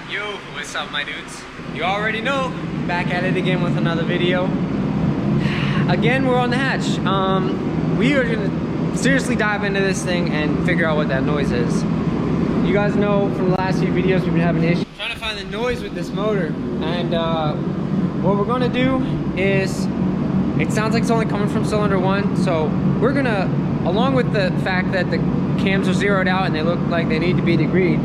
Yo, what's up my dudes? You already know, back at it again with another video. Again, we're on the hatch. We are gonna seriously dive into this thing and figure out what that noise is. You guys know from the last few videos we've been having issues trying to find the noise with this motor. And what we're gonna do is, it sounds like it's only coming from cylinder 1, so we're gonna, along with the fact that the cams are zeroed out and they look like they need to be degreed,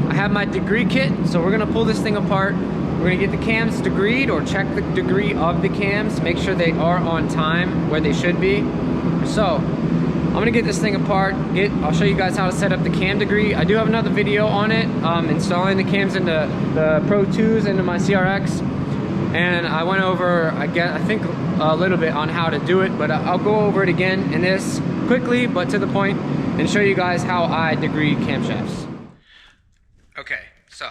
I have my degree kit, so we're gonna pull this thing apart. We're gonna get the cams degreed, or check the degree of the cams, make sure they are on time where they should be. So I'm gonna get this thing apart. I'll show you guys how to set up the cam degree. I do have another video on it, installing the cams into the Pro 2s into my CRX, and I went over, I think a little bit on how to do it, but I'll go over it again in this quickly but to the point and show you guys how I degree camshafts. Okay, so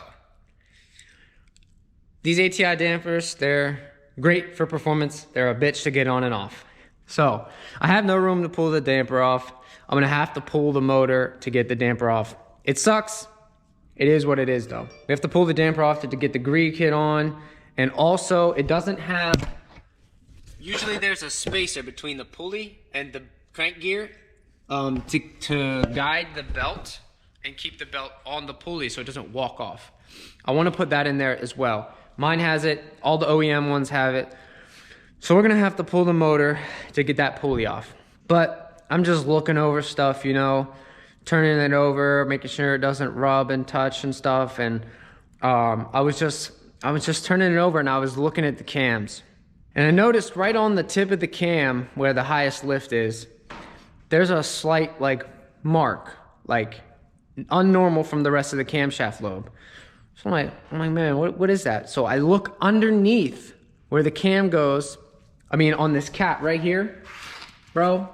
these ATI dampers, they're great for performance. They're a bitch to get on and off. So I have no room to pull the damper off. I'm gonna have to pull the motor to get the damper off. It sucks. It is what it is though. We have to pull the damper off to get the degree kit on. And also it doesn't have, usually there's a spacer between the pulley and the crank gear to guide the belt and keep the belt on the pulley so it doesn't walk off. I want to put that in there as well. Mine has it, all the OEM ones have it. So we're gonna have to pull the motor to get that pulley off. But I'm just looking over stuff, you know, turning it over, making sure it doesn't rub and touch and stuff. And I was just turning it over and I was looking at the cams. And I noticed right on the tip of the cam where the highest lift is, there's a slight like mark, like unnormal from the rest of the camshaft lobe. So I'm like, man, what is that? So I look underneath where the cam goes, I mean on this cap right here, bro.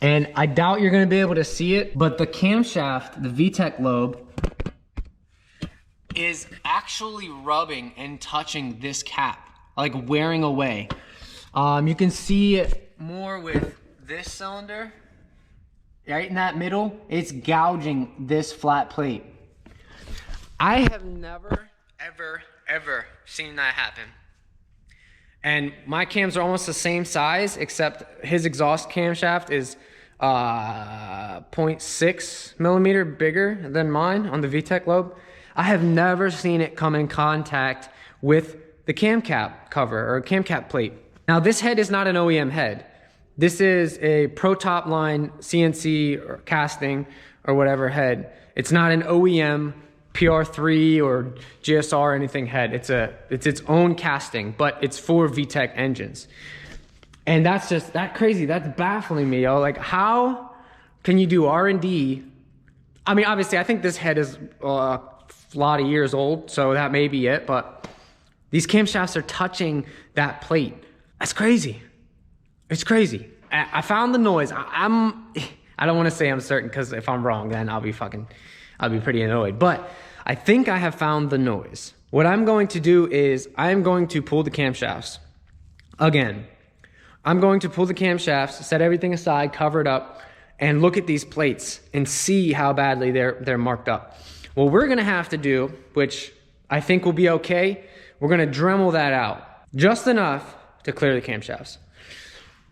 And I doubt you're gonna be able to see it, but the camshaft, the vtec lobe, is actually rubbing and touching this cap, like wearing away. You can see it more with this cylinder. Right in that middle, it's gouging this flat plate. I have never, ever seen that happen. And my cams are almost the same size, except his exhaust camshaft is 0.6 millimeter bigger than mine on the VTEC lobe. I have never seen it come in contact with the cam cap cover or cam cap plate. Now this head is not an OEM head. This is a Pro Top line CNC or casting or whatever head. It's not an OEM PR3 or GSR or anything head. It's its own casting, but it's for VTEC engines. And that's just crazy. That's baffling me, yo. Like, how can you do R&D? I mean, obviously, I think this head is a lot of years old, so that may be it, but these camshafts are touching that plate. That's crazy. It's crazy. I found the noise. I don't want to say I'm certain, because if I'm wrong, then I'll be pretty annoyed. But I think I have found the noise. What I'm going to do is I'm going to pull the camshafts. Again, I'm going to pull the camshafts, set everything aside, cover it up, and look at these plates and see how badly they're marked up. What we're gonna have to do, which I think will be okay, we're gonna Dremel that out just enough to clear the camshafts.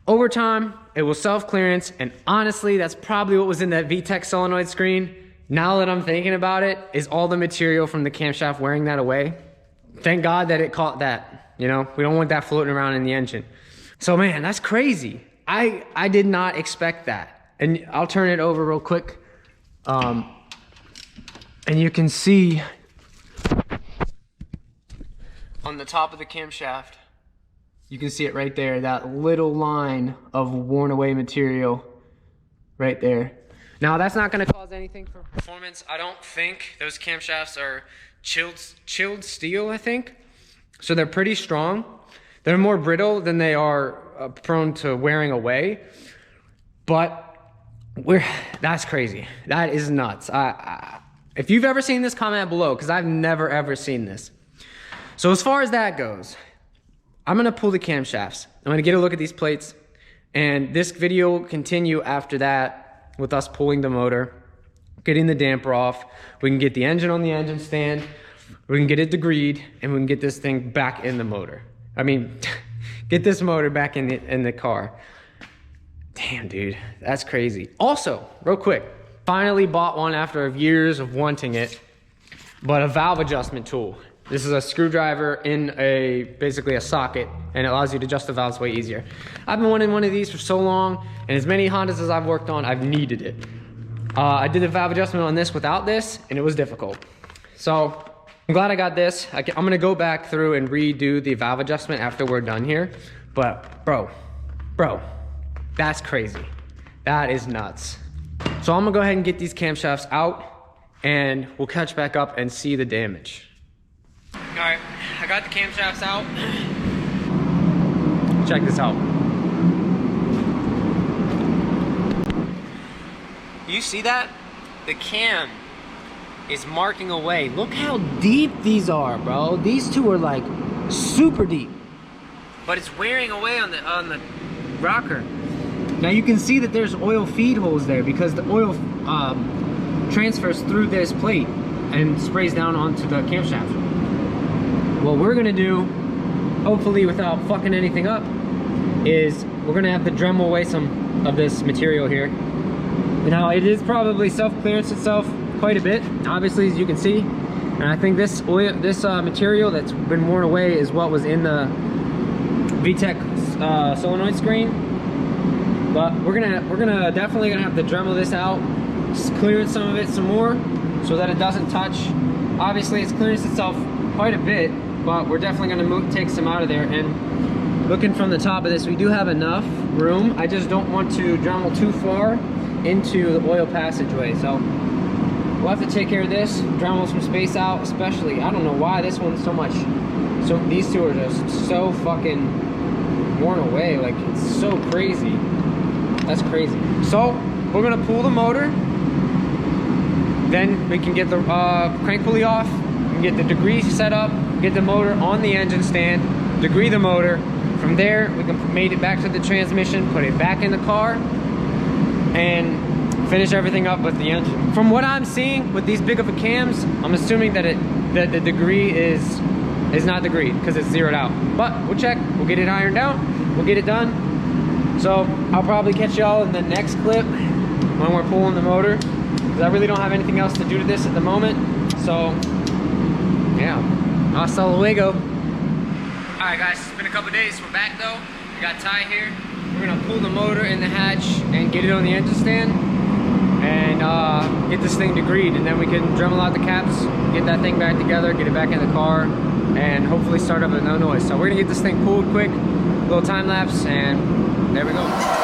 Over time, it will self-clearance, and honestly, that's probably what was in that VTEC solenoid screen. Now that I'm thinking about it, is all the material from the camshaft wearing that away. Thank God that it caught that, you know? We don't want that floating around in the engine. So man, that's crazy. I did not expect that. And I'll turn it over real quick. And you can see on the top of the camshaft, you can see it right there, that little line of worn away material right there. Now that's not gonna cause anything for performance. I don't think those camshafts are chilled steel, I think. So they're pretty strong. They're more brittle than they are prone to wearing away. But that's crazy. That is nuts. If you've ever seen this, comment below, because I've never ever seen this. So as far as that goes, I'm gonna pull the camshafts. I'm gonna get a look at these plates, and this video will continue after that with us pulling the motor, getting the damper off. We can get the engine on the engine stand, we can get it degreed, and we can get this thing back in the motor. I mean, get this motor back in the car. Damn, dude, that's crazy. Also, real quick, finally bought one after years of wanting it, but a valve adjustment tool. This is a screwdriver in basically a socket, and it allows you to adjust the valves way easier. I've been wanting one of these for so long, and as many Hondas as I've worked on, I've needed it. I did the valve adjustment on this without this, and it was difficult. So I'm glad I got this. I'm gonna go back through and redo the valve adjustment after we're done here. But bro, that's crazy. That is nuts. So I'm gonna go ahead and get these camshafts out, and we'll catch back up and see the damage. All right, I got the camshafts out. Check this out. You see that? The cam is marking away. Look how deep these are, bro. These two are like super deep, but it's wearing away on the rocker. Now you can see that there's oil feed holes there because the oil transfers through this plate and sprays down onto the camshaft. What we're gonna do, hopefully without fucking anything up, is we're gonna have to Dremel away some of this material here. Now it is probably self-clearance itself quite a bit, obviously, as you can see. And I think this material that's been worn away is what was in the vtec solenoid screen. But we're definitely gonna have to Dremel this out, clearance some of it some more, so that it doesn't touch. Obviously, it's clearance itself quite a bit, but we're definitely gonna take some out of there. And looking from the top of this, we do have enough room. I just don't want to Dremel too far into the oil passageway, so we'll have to take care of this, Dremel some space out, especially. I don't know why this one's so much. So these two are just so fucking worn away. Like, it's so crazy. That's crazy. So we're gonna pull the motor, then we can get the crank pulley off, we can get the degree set up, get the motor on the engine stand, degree the motor. From there, we can mate it back to the transmission, put it back in the car, and finish everything up with the engine. From what I'm seeing with these big of a cams, I'm assuming that the degree is not degreed because it's zeroed out. But we'll check, we'll get it ironed out, we'll get it done. So I'll probably catch y'all in the next clip when we're pulling the motor, because I really don't have anything else to do to this at the moment. So yeah, hasta luego. All right guys, it's been a couple days, we're back though. We got Ty here. We're gonna pull the motor in the hatch and get it on the engine stand and get this thing degreed, and then we can Dremel out the caps, get that thing back together, get it back in the car, and hopefully start up with no noise. So we're gonna get this thing pulled quick, little time lapse, and there we go.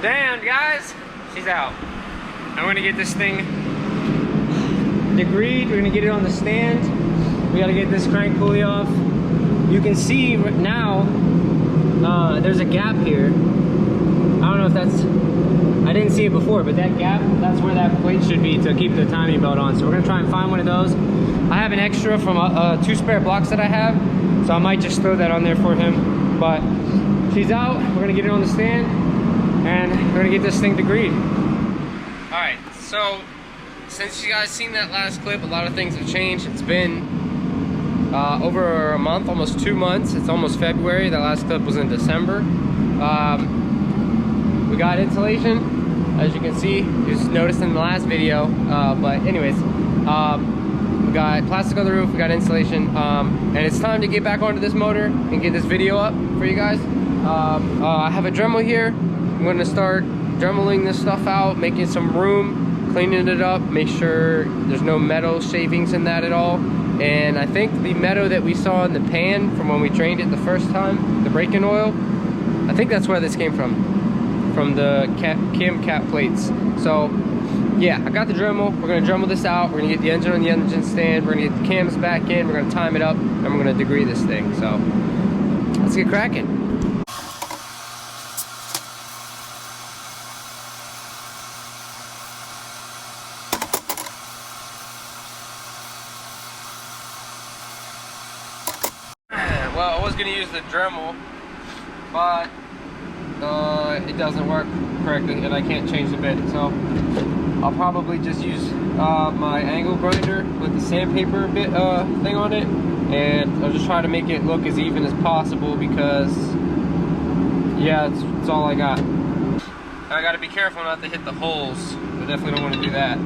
Damn, guys, she's out. I'm gonna get this thing degreed. We're gonna get it on the stand. We gotta get this crank pulley off. You can see right now there's a gap here. I don't know if that's, I didn't see it before, but that gap, that's where that plate should be to keep the timing belt on. So we're gonna try and find one of those. I have an extra from 2 spare blocks that I have, so I might just throw that on there for him. But she's out. We're gonna get it on the stand, and we're gonna get this thing degreed. All right, so since you guys seen that last clip, a lot of things have changed. It's been over a month, almost 2 months. It's almost February. That last clip was in December. We got insulation, as you can see. You just noticed in the last video. But anyways, We got plastic on the roof, we got insulation, and it's time to get back onto this motor and get this video up for you guys. I have a Dremel here. I'm gonna start Dremeling this stuff out, making some room, cleaning it up, make sure there's no metal shavings in that at all. And I think the metal that we saw in the pan from when we drained it the first time, the break-in oil, I think that's where this came from the cam cap plates. So yeah, I got the Dremel. We're gonna Dremel this out. We're gonna get the engine on the engine stand. We're gonna get the cams back in. We're gonna time it up, and we're gonna degree this thing. So let's get cracking. Well, I was gonna use the Dremel, but it doesn't work correctly, and I can't change the bit. So I'll probably just use my angle grinder with the sandpaper bit thing on it, and I'll just try to make it look as even as possible because, yeah, it's all I got. I gotta be careful not to hit the holes. I definitely don't want to do that.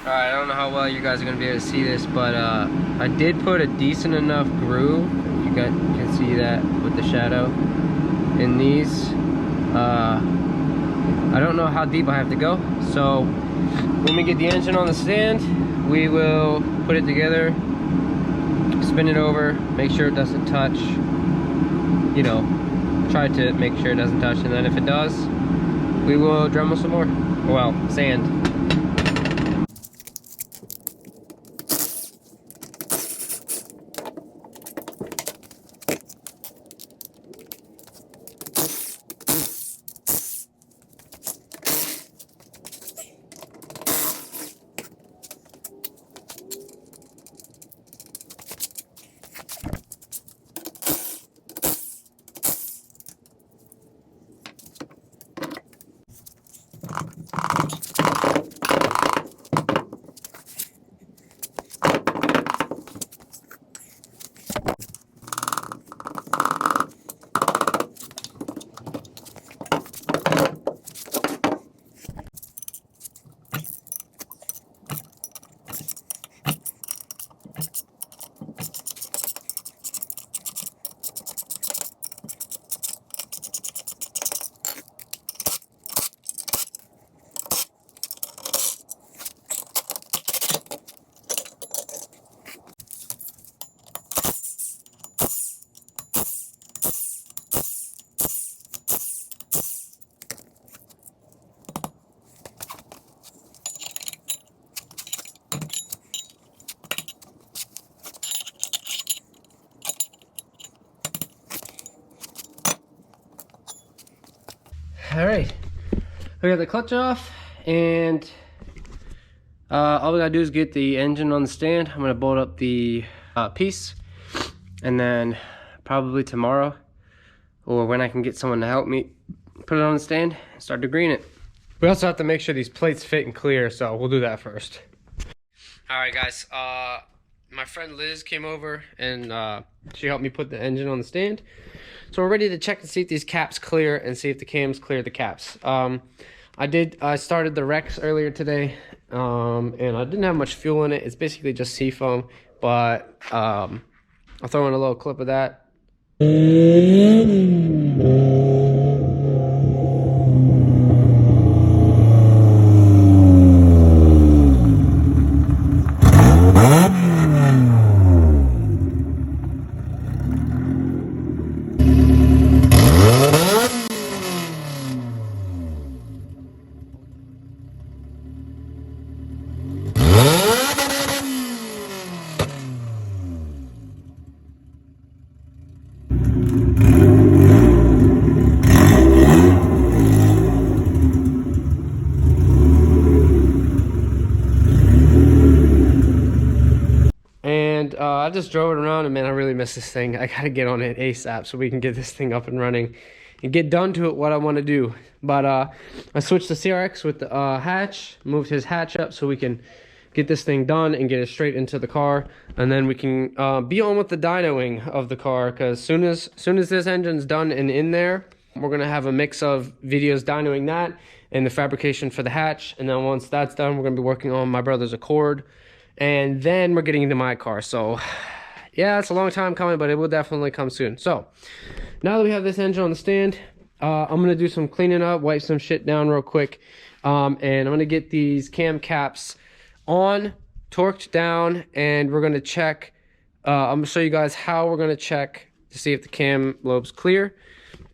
Alright, I don't know how well you guys are going to be able to see this, but I did put a decent enough groove, if you guys can see that with the shadow, in these. I don't know how deep I have to go, so when we get the engine on the stand, we will put it together, spin it over, make sure it doesn't touch, you know, try to make sure it doesn't touch, and then if it does, we will Dremel some more, well, sand. All right, we got the clutch off, and all we gotta do is get the engine on the stand. I'm gonna bolt up the piece, and then probably tomorrow, or when I can get someone to help me put it on the stand and start degreeing it. We also have to make sure these plates fit and clear, so we'll do that first. All right, guys, my friend Liz came over, and she helped me put the engine on the stand. So we're ready to check to see if these caps clear and see if the cams clear the caps. I started the Rex earlier today, and I didn't have much fuel in it. It's basically just seafoam, but I'll throw in a little clip of that. I just drove it around, and man, I really miss this thing. I gotta get on it ASAP so we can get this thing up and running and get done to it what I want to do. But I switched the CRX with the hatch, moved his hatch up so we can get this thing done and get it straight into the car, and then we can be on with the dynoing of the car, because soon as this engine's done and in there, we're gonna have a mix of videos dynoing that and the fabrication for the hatch. And then once that's done, we're gonna be working on my brother's Accord, and then we're getting into my car. So yeah, it's a long time coming, but it will definitely come soon. So now that we have this engine on the stand, I'm gonna do some cleaning up, wipe some shit down real quick, and I'm gonna get these cam caps on, torqued down, and we're gonna check. I'm gonna show you guys how we're gonna check to see if the cam lobe's clear.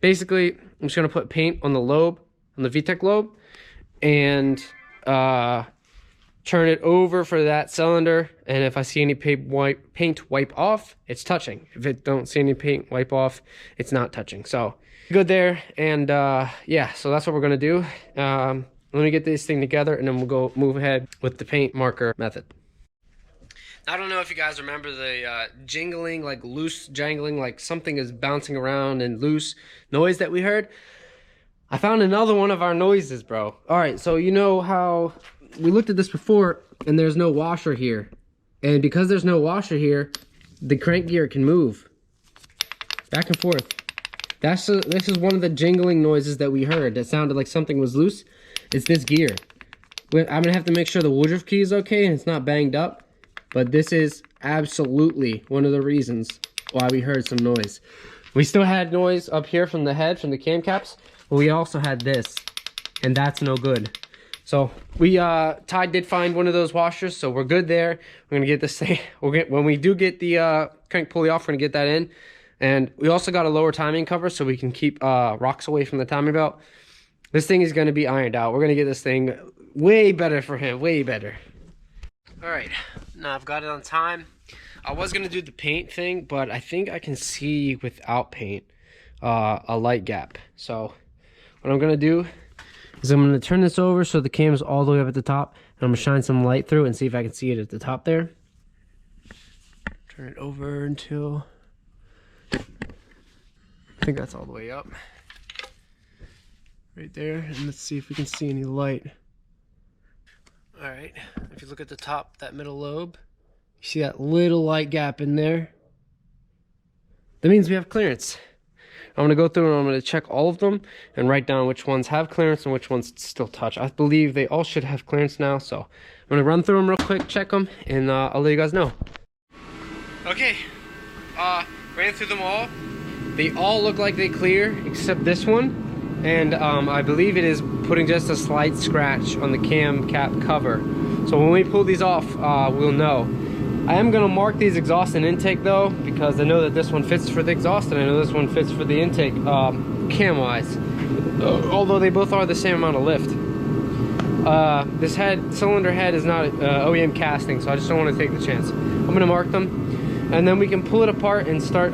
Basically, I'm just gonna put paint on the lobe, on the VTEC lobe, and turn it over for that cylinder. And if I see any paint wipe off, it's touching. If it don't see any paint wipe off, it's not touching. So good there. And yeah, so that's what we're gonna do. Let me get this thing together, and then we'll move ahead with the paint marker method. I don't know if you guys remember the jingling, like loose jangling, like something is bouncing around and loose noise that we heard. I found another one of our noises, bro. All right, so you know how we looked at this before, and there's no washer here. And because there's no washer here, the crank gear can move back and forth. This is one of the jingling noises that we heard that sounded like something was loose. It's this gear. I'm gonna have to make sure the Woodruff key is okay and it's not banged up. But this is absolutely one of the reasons why we heard some noise. We still had noise up here from the head, from the cam caps, but we also had this, and that's no good. So we, Ty did find one of those washers, so we're good there. We're gonna get this thing, when we do get the crank pulley off, we're gonna get that in. And we also got a lower timing cover so we can keep rocks away from the timing belt. This thing is gonna be ironed out. We're gonna get this thing way better for him, way better. All right, now I've got it on time. I was gonna do the paint thing, but I think I can see without paint a light gap. So what I'm gonna do is I'm gonna turn this over so the cam's all the way up at the top, and I'm gonna shine some light through and see if I can see it at the top there. Turn it over until, I think that's all the way up. Right there, and let's see if we can see any light. All right, if you look at the top, that middle lobe, you see that little light gap in there? That means we have clearance. I'm gonna go through and I'm gonna check all of them and write down which ones have clearance and which ones still touch. I believe they all should have clearance now, so I'm gonna run through them real quick, check them, and I'll let you guys know. Okay, ran through them all. They all look like they clear, except this one. And I believe it is putting just a slight scratch on the cam cap cover. So when we pull these off, we'll know. I am gonna mark these exhaust and intake though, because I know that this one fits for the exhaust and I know this one fits for the intake cam wise. Although they both are the same amount of lift. This cylinder head is not OEM casting, so I just don't want to take the chance. I'm gonna mark them, and then we can pull it apart and start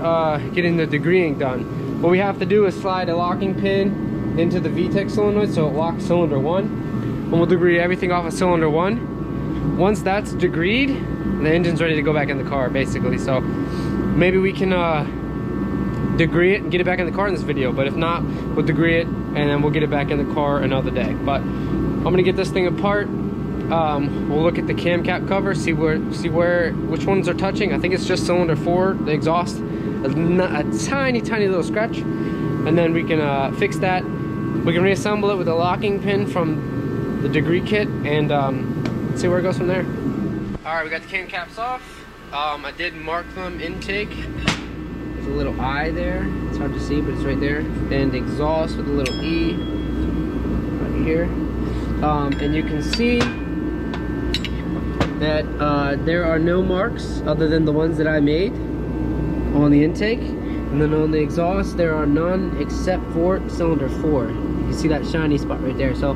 getting the degreeing done. What we have to do is slide a locking pin into the VTEC solenoid so it locks cylinder 1, and we'll degree everything off of cylinder 1. Once that's degreed, the engine's ready to go back in the car basically. So maybe we can degree it and get it back in the car in this video, but if not, we'll degree it and then we'll get it back in the car another day. But I'm gonna get this thing apart. We'll look at the cam cap cover, see which ones are touching. I think it's just cylinder 4, the exhaust, a tiny little scratch, and then we can fix that. We can reassemble it with a locking pin from the degree kit and see where it goes from there. All right, we got the cam caps off. I did mark them intake. There's a little I there. It's hard to see, but it's right there. And exhaust with a little E right here. And you can see that there are no marks other than the ones that I made on the intake. And then on the exhaust, there are none except for cylinder 4. You see that shiny spot right there. So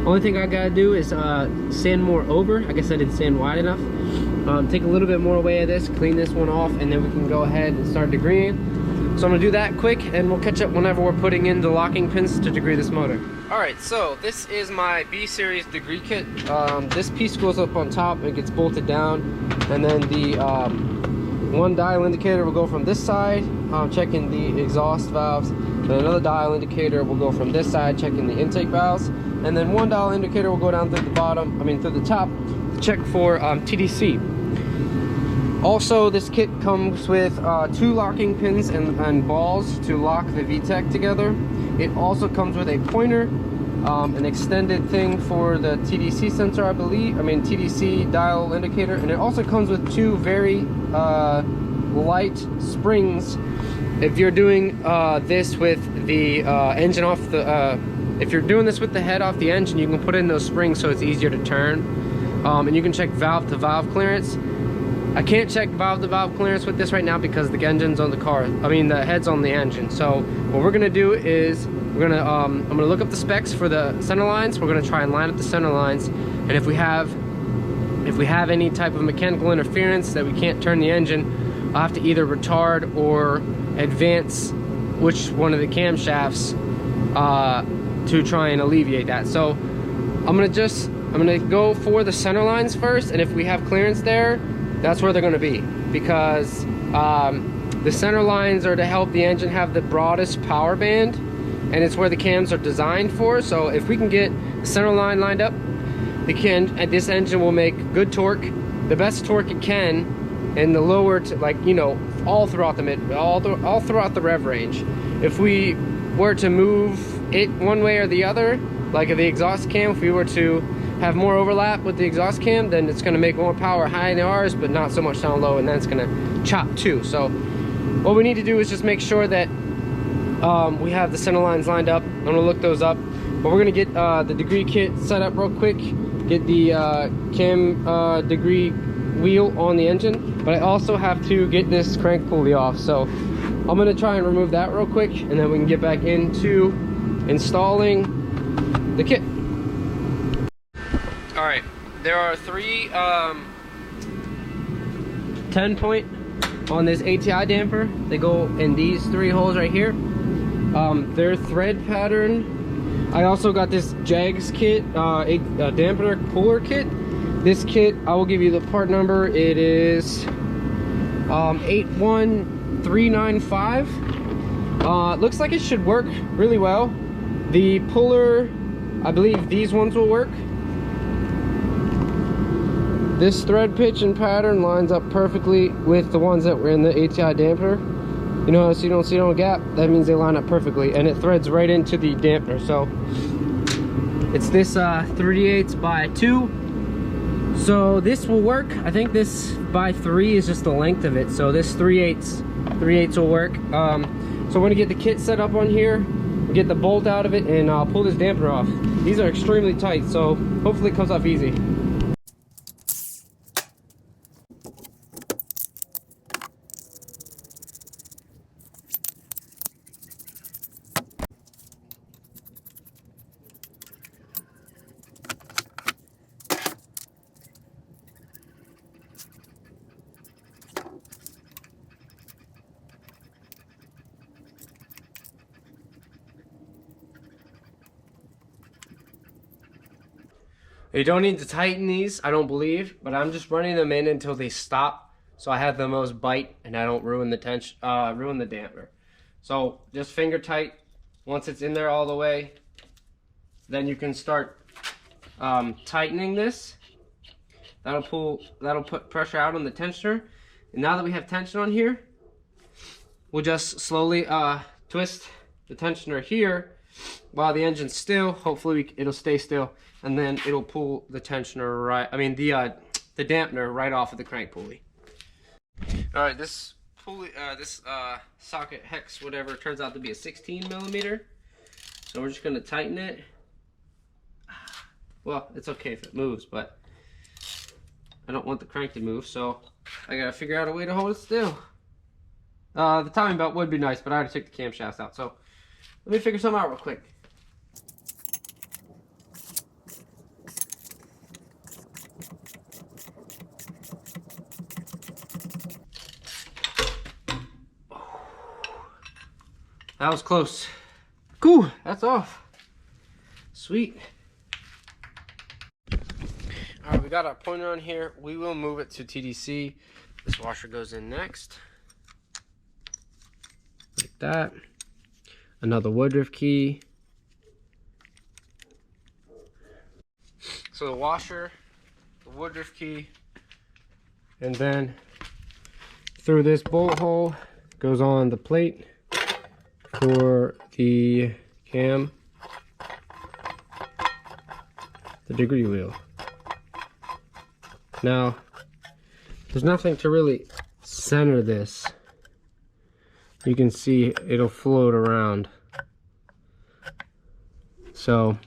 only thing I gotta do is sand more over. I guess I didn't sand wide enough. Take a little bit more away of this, clean this one off, and then we can go ahead and start degreeing. So I'm gonna do that quick, and we'll catch up whenever we're putting in the locking pins to degree this motor. All right, so this is my B series degree kit. This piece goes up on top and gets bolted down, and then the one dial indicator will go from this side, checking the exhaust valves. Then another dial indicator will go from this side, checking the intake valves. And then one dial indicator will go down through the bottom, through the top, check for TDC. Also, this kit comes with 2 locking pins and balls to lock the VTEC together. It also comes with a pointer, an extended thing for the TDC sensor, I believe. I mean, TDC dial indicator. And it also comes with 2 very light springs. If you're doing this with the engine off the, if you're doing this with the head off the engine, you can put in those springs so it's easier to turn. And you can check valve to valve clearance. I can't check valve to valve clearance with this right now because the engine's on the car. I mean, the head's on the engine. So what we're gonna do is we're gonna I'm gonna look up the specs for the center lines. We're gonna try and line up the center lines, and if we have any type of mechanical interference that we can't turn the engine, I'll have to either retard or advance which one of the camshafts to try and alleviate that. So I'm gonna go for the center lines first, and if we have clearance there, that's where they're going to be, because the center lines are to help the engine have the broadest power band, and it's where the cams are designed for. So if we can get the center line lined up, this engine will make good torque, the best torque it can, and the lower to, like, you know, all throughout the rev range. If we were to move it one way or the other, like the exhaust cam, if we were to have more overlap with the exhaust cam, then it's going to make more power high in the R's, but not so much down low, and then it's going to chop too. So what we need to do is just make sure that we have the center lines lined up. I'm going to look those up, but we're going to get the degree kit set up real quick, get the cam degree wheel on the engine, but I also have to get this crank pulley off. So I'm going to try and remove that real quick, and then we can get back into installing the kit. All right, there are 3 10-point on this ATI damper. They go in these 3 holes right here. Their thread pattern. I also got this Jags kit, a dampener cooler kit. This kit, I will give you the part number. It is 81395. Looks like it should work really well. The puller, I believe these ones will work. This thread pitch and pattern lines up perfectly with the ones that were in the ATI dampener. You know, so you don't see no gap, that means they line up perfectly, and it threads right into the dampener. So it's this 3/8 by 2. So this will work. I think this by 3 is just the length of it. So this 3/8 will work. So I'm gonna get the kit set up on here, get the bolt out of it, and I'll pull this dampener off. These are extremely tight, so hopefully it comes off easy. You don't need to tighten these, I don't believe, but I'm just running them in until they stop, so I have the most bite and I don't ruin the tension, ruin the dampener. So just finger tight. Once it's in there all the way, then you can start tightening this. That'll put pressure out on the tensioner. And now that we have tension on here, we'll just slowly twist the tensioner here while the engine's still. Hopefully it'll stay still, and then it'll pull the tensioner right, the dampener right off of the crank pulley. All right, this pulley, socket hex, whatever, turns out to be a 16mm. So we're just gonna tighten it. Well, it's okay if it moves, but I don't want the crank to move, so I gotta figure out a way to hold it still. The timing belt would be nice, but I had to take the camshafts out, so let me figure something out real quick. That was close. Cool, that's off. Sweet. All right, we got our pointer on here. We will move it to TDC. This washer goes in next. Like that. Another Woodruff key. So the washer the Woodruff key, and then through this bolt hole goes on the plate for the cam, the degree wheel. Now, there's nothing to really center this. You can see it'll float around. So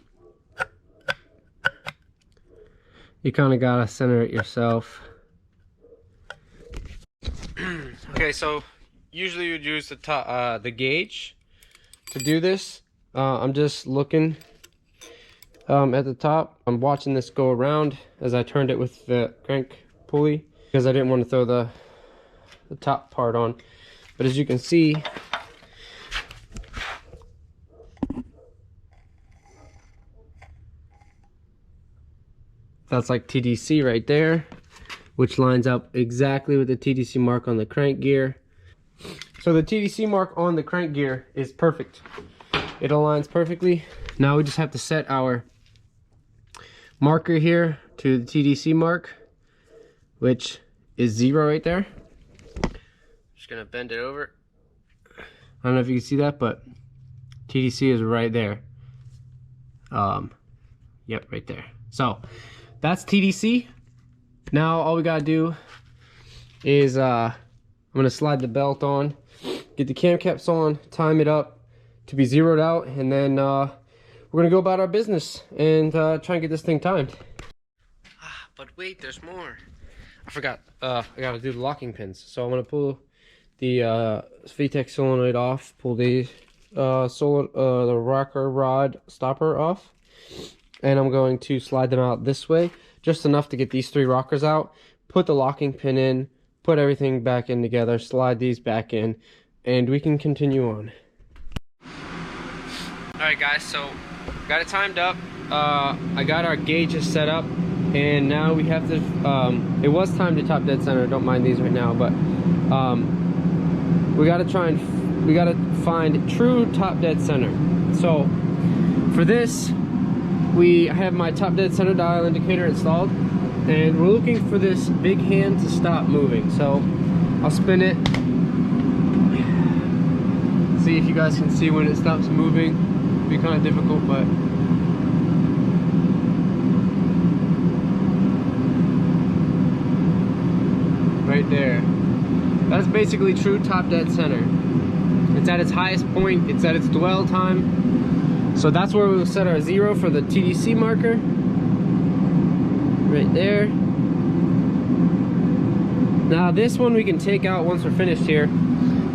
you kind of gotta center it yourself. Okay, so usually you'd use the top, the gauge to do this. I'm just looking at the top. I'm watching this go around as I turned it with the crank pulley because I didn't want to throw the top part on. But as you can see, that's like TDC right there, which lines up exactly with the TDC mark on the crank gear. So the TDC mark on the crank gear is perfect. It aligns perfectly. Now we just have to set our marker here to the TDC mark, which is 0 right there. Just gonna bend it over. I don't know if you can see that, but TDC is right there. Yep, right there. So that's TDC. Now all we gotta do is I'm gonna slide the belt on, get the cam caps on, time it up to be zeroed out, and then we're gonna go about our business and try and get this thing timed. But wait, there's more. I forgot. I gotta do the locking pins. So I'm gonna pull the vtec solenoid off, pull the the rocker rod stopper off, and I'm going to slide them out this way, just enough to get these 3 rockers out, put the locking pin in, put everything back in together, slide these back in, and we can continue on. Alright guys, so got it timed up. I got our gauges set up, and now we have to, it was timed to top dead center, don't mind these right now, but we gotta find true top dead center. So for this, I have my top dead center dial indicator installed, and we're looking for this big hand to stop moving. So I'll spin it, see if you guys can see when it stops moving. It'll be kind of difficult, but right there, that's basically true top dead center. It's at its highest point, it's at its dwell time. So that's where we'll set our 0 for the TDC marker. Right there. Now this one we can take out once we're finished here.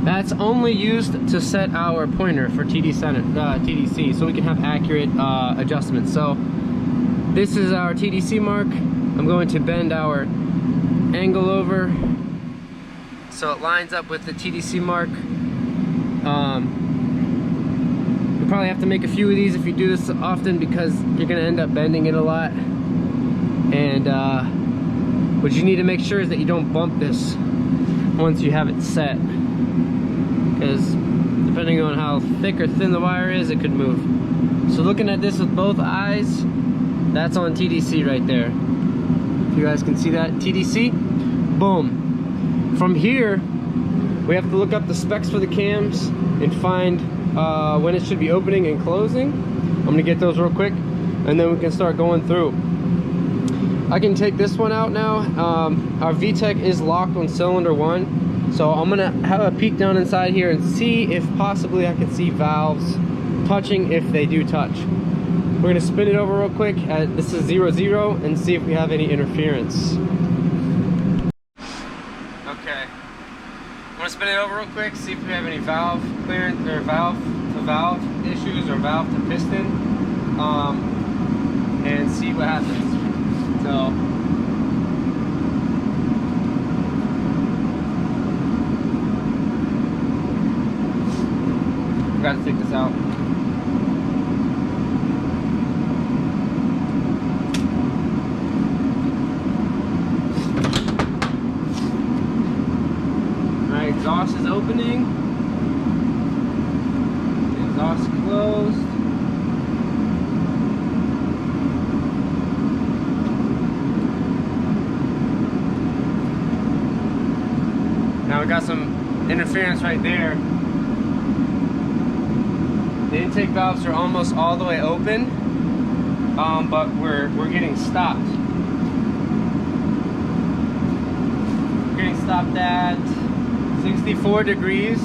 That's only used to set our pointer for TDC, so we can have accurate adjustments. So this is our TDC mark. I'm going to bend our angle over so it lines up with the TDC mark. You probably have to make a few of these if you do this often, because you're going to end up bending it a lot. And what you need to make sure is that you don't bump this once you have it set, because depending on how thick or thin the wire is, it could move. So looking at this with both eyes, that's on TDC right there. If you guys can see that, TDC, boom. From here, we have to look up the specs for the cams and find when it should be opening and closing. I'm gonna get those real quick, and then we can start going through. I can take this one out now. Our VTEC is locked on cylinder 1, so I'm gonna have a peek down inside here and see if possibly I can see valves touching, if they do touch. We're gonna spin it over real quick. This is 0-0, and see if we have any interference. Okay, I'm gonna spin it over real quick, see if we have any valve clearance or valve to valve issues or valve to piston, and see what happens. So forgot to take this out. Alright, exhaust is opening. The exhaust closed. interference right there. The intake valves are almost all the way open, but we're getting stopped. We're getting stopped at 64 degrees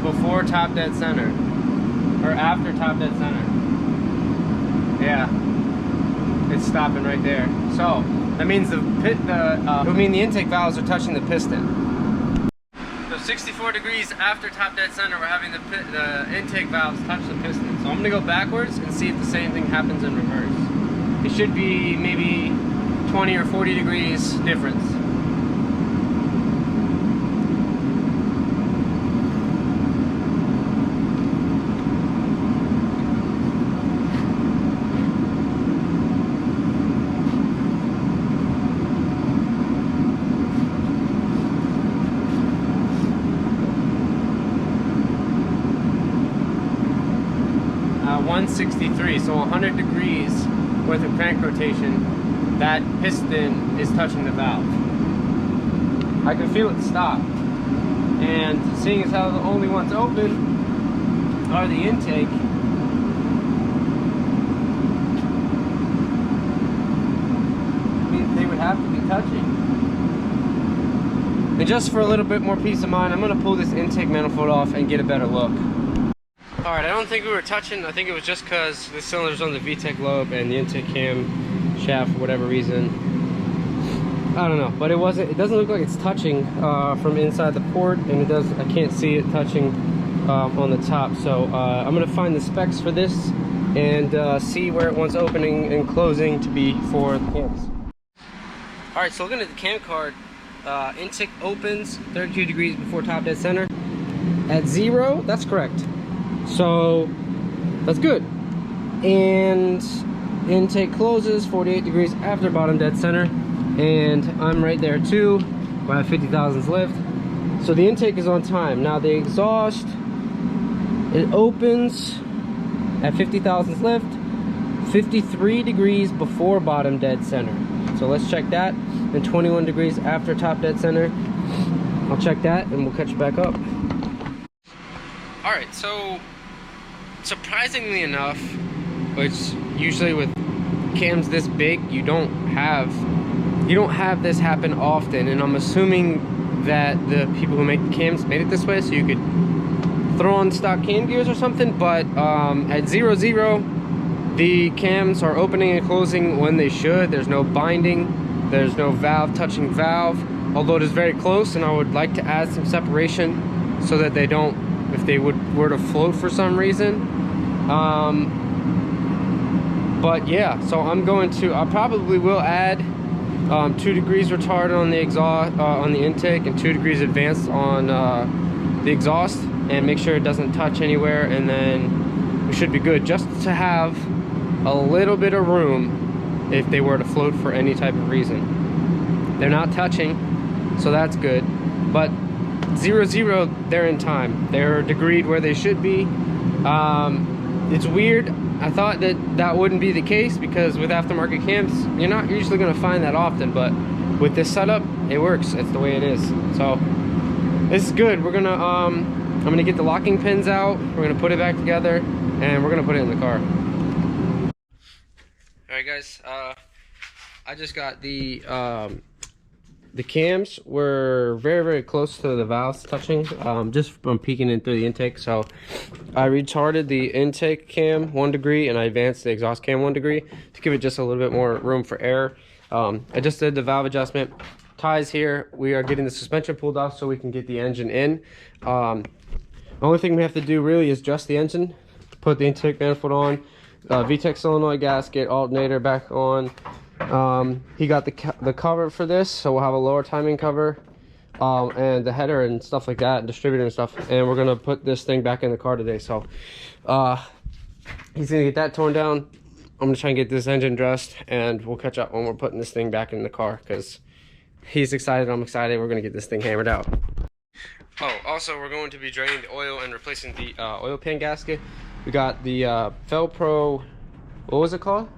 before top dead center, or after top dead center. Yeah, it's stopping right there. So that means the intake valves are touching the piston. So 64 degrees after top dead center, we're having the intake valves touch the piston. So I'm gonna go backwards and see if the same thing happens in reverse. It should be maybe 20 or 40 degrees difference. Uh, 163, so 100 degrees worth of crank rotation, that piston is touching the valve. I can feel it stop. And seeing as how the only ones open are the intake, means they would have to be touching. And just for a little bit more peace of mind, I'm going to pull this intake manifold off and get a better look. Alright, I don't think we were touching. I think it was just because the cylinder's on the VTEC lobe and the intake cam shaft for whatever reason. I don't know, but it doesn't look like it's touching from inside the port, and I can't see it touching on the top. So I'm gonna find the specs for this and see where it wants opening and closing to be for the cams. Alright, so looking at the cam card, intake opens 32 degrees before top dead center. At 0, that's correct. So that's good. And intake closes 48 degrees after bottom dead center, and I'm right there too. We're at 50 thousandths lift. So the intake is on time. Now the exhaust, it opens at 50 thousandths lift, 53 degrees before bottom dead center. So let's check that. And 21 degrees after top dead center. I'll check that and we'll catch you back up. Alright, so surprisingly enough, which usually with cams this big, you don't have this happen often, and I'm assuming that the people who make the cams made it this way so you could throw on stock cam gears or something. But at 0-0, the cams are opening and closing when they should. There's no binding, there's no valve touching valve, although it is very close, and I would like to add some separation so that they don't, if they were to float for some reason. But yeah, so I probably will add 2 degrees retarded on the exhaust, on the intake, and 2 degrees advanced on the exhaust, and make sure it doesn't touch anywhere, and then we should be good, just to have a little bit of room if they were to float for any type of reason. They're not touching, so that's good. But 0-0, they're in time. They're degreed where they should be. It's weird. I thought that wouldn't be the case, because with aftermarket cams, you're not usually going to find that often, but with this setup, it works. It's the way it is. So this is good. We're gonna I'm gonna get the locking pins out. We're gonna put it back together, and we're gonna put it in the car. All right, guys. I just got the cams were very, very close to the valves touching, just from peeking in through the intake. So I retarded the intake cam 1 degree, and I advanced the exhaust cam 1 degree to give it just a little bit more room for air. I just did the valve adjustment. Ties here. We are getting the suspension pulled off so we can get the engine in. The only thing we have to do really is adjust the engine, put the intake manifold on, vtec solenoid gasket, alternator back on. He got the cover for this, so we'll have a lower timing cover, and the header and stuff like that, and distributor and stuff, and we're gonna put this thing back in the car today. So he's gonna get that torn down. I'm gonna try and get this engine dressed, and we'll catch up when we're putting this thing back in the car, because he's excited, I'm excited. We're gonna get this thing hammered out. Oh, also we're going to be draining the oil and replacing the oil pan gasket. We got the Felpro, what was it called?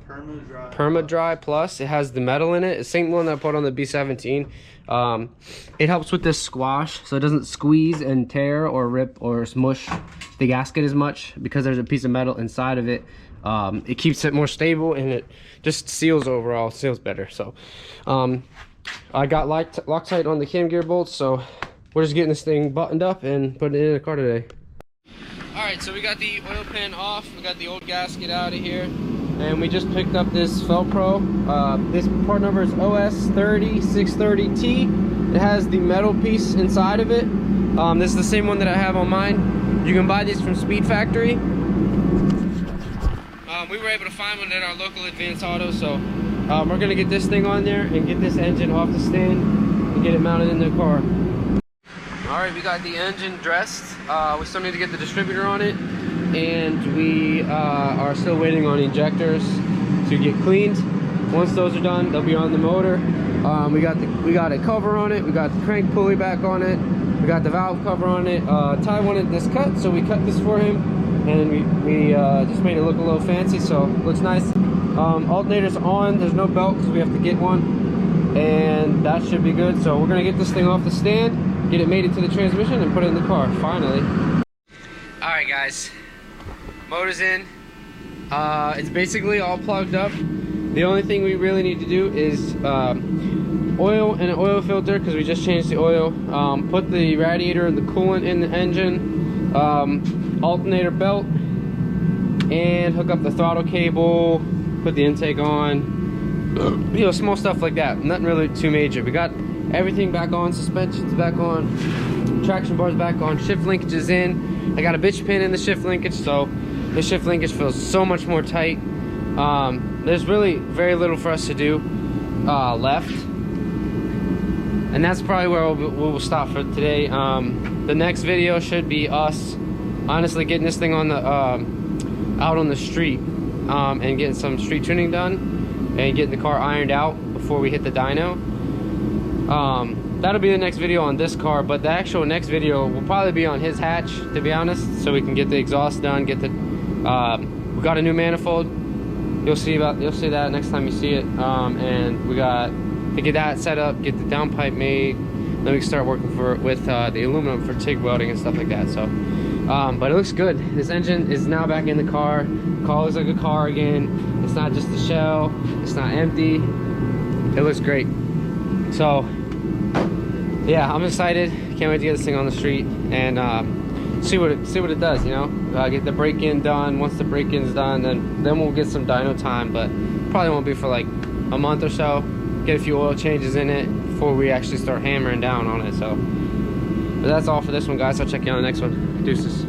Perma-Dry Plus. It has the metal in it. It's the same one that I put on the B17. It helps with this squash, so it doesn't squeeze and tear or rip or smush the gasket as much because there's a piece of metal inside of it. It keeps it more stable and it just seals overall, seals better. So I got Loctite on the cam gear bolts, so we're just getting this thing buttoned up and putting it in the car today. All right, so we got the oil pan off, we got the old gasket out of here, and we just picked up this Velcro. This part number is OS30630T. It has the metal piece inside of it. This is the same one that I have on mine. You can buy these from Speed Factory. We were able to find one at our local Advance Auto, so we're gonna get this thing on there and get this engine off the stand and get it mounted in the car. All right, we got the engine dressed. We still need to get the distributor on it, and we are still waiting on injectors to get cleaned. Once those are done, they'll be on the motor. We got a cover on it. We got the crank pulley back on it. We got the valve cover on it. Ty wanted this cut, so we cut this for him. And we just made it look a little fancy, so it looks nice. Alternator's on. There's no belt because we have to get one, and that should be good. So we're gonna get this thing off the stand, get it mated to the transmission, and put it in the car finally. All right, guys, motor's in. It's basically all plugged up. The only thing we really need to do is oil and an oil filter, because we just changed the oil. Put the radiator and the coolant in the engine. Alternator belt, and hook up the throttle cable, put the intake on, you know, small stuff like that. Nothing really too major. We got everything back on, suspension's back on, traction bar's back on, shift linkage is in. I got a bitch pin in the shift linkage, so the shift linkage feels so much more tight. There's really very little for us to do left, and that's probably where we'll stop for today. The next video should be us honestly getting this thing on the out on the street and getting some street tuning done and getting the car ironed out before we hit the dyno. That'll be the next video on this car, but the actual next video will probably be on his hatch, to be honest, so we can get the exhaust done, get the we got a new manifold. You'll see that next time you see it. And we got to get that set up, get the downpipe made, then we can start working with the aluminum for TIG welding and stuff like that. So but it looks good. This engine is now back in the car. Car looks like a car again. It's not just the shell, it's not empty. It looks great. So yeah, I'm excited. Can't wait to get this thing on the street and see what it does, you know. Get the break-in done. Once the break-in's done, then we'll get some dyno time, but probably won't be for like a month or so. Get a few oil changes in it before we actually start hammering down on it. So but that's all for this one, guys. I'll check you on the next one. Deuces.